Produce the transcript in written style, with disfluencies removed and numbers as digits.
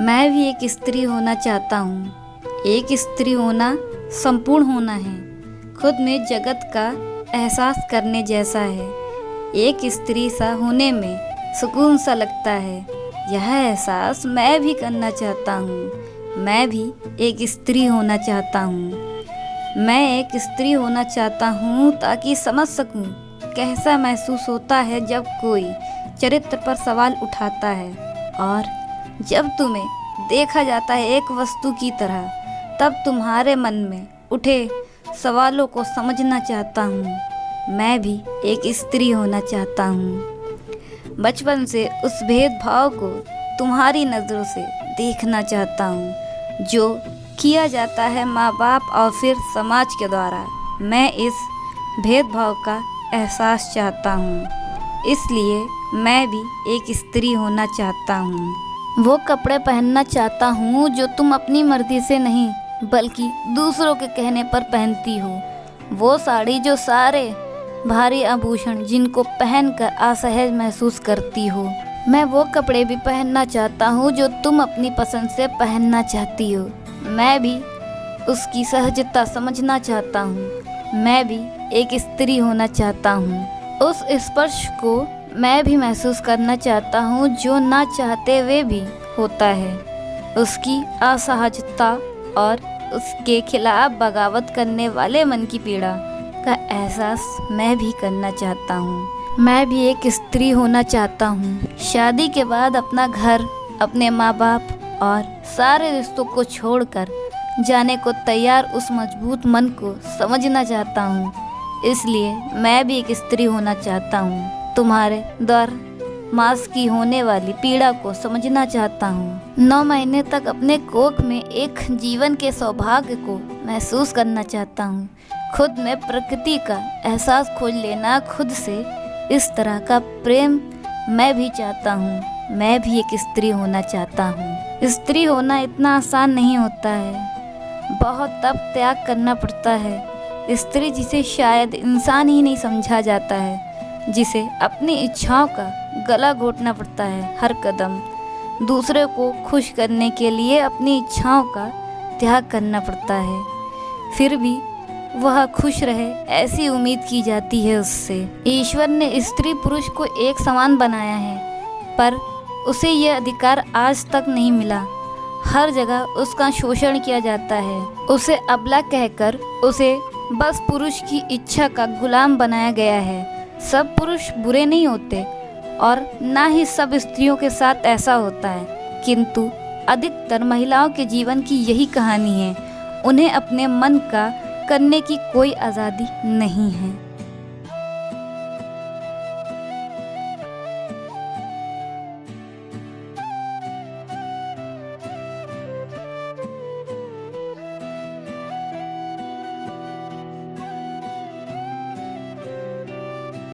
मैं भी एक स्त्री होना चाहता हूँ। एक स्त्री होना संपूर्ण होना है, खुद में जगत का एहसास करने जैसा है। एक स्त्री सा होने में सुकून सा लगता है, यह एहसास मैं भी करना चाहता हूँ। मैं भी एक स्त्री होना चाहता हूँ। मैं एक स्त्री होना चाहता हूँ ताकि समझ सकूँ कैसा महसूस होता है जब कोई चरित्र पर सवाल उठाता है और जब तुम्हें देखा जाता है एक वस्तु की तरह, तब तुम्हारे मन में उठे सवालों को समझना चाहता हूँ। मैं भी एक स्त्री होना चाहता हूँ। बचपन से उस भेदभाव को तुम्हारी नज़रों से देखना चाहता हूँ जो किया जाता है माँ बाप और फिर समाज के द्वारा। मैं इस भेदभाव का एहसास चाहता हूँ, इसलिए मैं भी एक स्त्री होना चाहता हूँ। वो कपड़े पहनना चाहता हूँ जो तुम अपनी मर्जी से नहीं बल्कि दूसरों के कहने पर पहनती हो। वो साड़ी जो सारे भारी आभूषण जिनको पहनकर असहज महसूस करती हो। मैं वो कपड़े भी पहनना चाहता हूँ जो तुम अपनी पसंद से पहनना चाहती हो। मैं भी उसकी सहजता समझना चाहता हूँ। मैं भी एक स्त्री होना चाहता हूँ। उस स्पर्श को मैं भी महसूस करना चाहता हूँ जो ना चाहते हुए भी होता है। उसकी असहजता और उसके खिलाफ बगावत करने वाले मन की पीड़ा का एहसास मैं भी करना चाहता हूँ। मैं भी एक स्त्री होना चाहता हूँ। शादी के बाद अपना घर, अपने माँ बाप और सारे रिश्तों को छोड़कर जाने को तैयार उस मजबूत मन को समझना चाहता हूँ। इसलिए मैं भी एक स्त्री होना चाहता हूँ। तुम्हारे दर मास की होने वाली पीड़ा को समझना चाहता हूँ। 9 महीने तक अपने कोख में एक जीवन के सौभाग्य को महसूस करना चाहता हूँ। खुद में प्रकृति का एहसास खोज लेना, खुद से इस तरह का प्रेम मैं भी चाहता हूँ। मैं भी एक स्त्री होना चाहता हूँ। स्त्री होना इतना आसान नहीं होता है, बहुत तप त्याग करना पड़ता है। स्त्री जिसे शायद इंसान ही नहीं समझा जाता है, जिसे अपनी इच्छाओं का गला घोटना पड़ता है हर कदम। दूसरे को खुश करने के लिए अपनी इच्छाओं का त्याग करना पड़ता है, फिर भी वह खुश रहे ऐसी उम्मीद की जाती है उससे। ईश्वर ने स्त्री पुरुष को एक समान बनाया है, पर उसे यह अधिकार आज तक नहीं मिला। हर जगह उसका शोषण किया जाता है। उसे अबला कहकर उसे बस पुरुष की इच्छा का गुलाम बनाया गया है। सब पुरुष बुरे नहीं होते और ना ही सब स्त्रियों के साथ ऐसा होता है, किंतु अधिकतर महिलाओं के जीवन की यही कहानी है। उन्हें अपने मन का करने की कोई आज़ादी नहीं है।